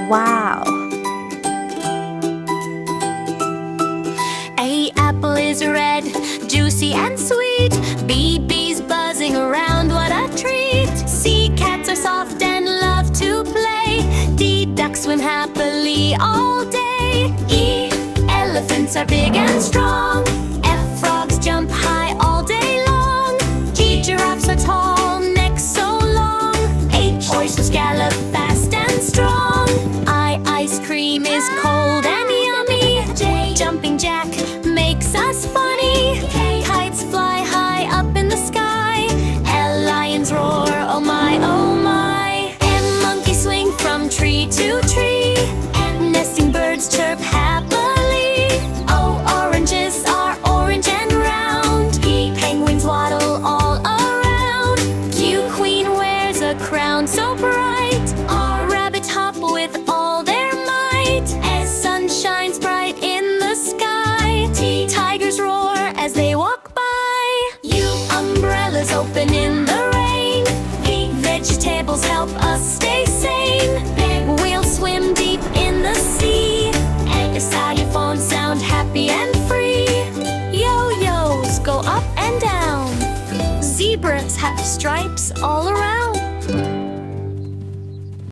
Wow! A apple is red, juicy and sweet. B bees buzzing around, what a treat. C cats are soft and love to play. D ducks swim happily all day. E elephants are big and strong. F frogs jump high all day long. G giraffes are tall, necks so long. H oysters gallop fast and strong. I ice cream is cold and yummy. J jumping jack makes us funny. K kites fly high up in the sky. L lions roar, oh my, oh my. M monkeys swing from tree to tree. N nesting birds chirp happily. O oranges are orange and round. P penguins waddle all around. Q queen wears a crown so bright. R rabbits hop with all their might. S sun shines bright in the sky. T tigers roar as they walk by. U umbrellas open in the rain. V vegetables help us stay sane. Whales swim deep in the sea. And xylophones sound happy and free. Yo-yos go up and down. Zebras have stripes all around.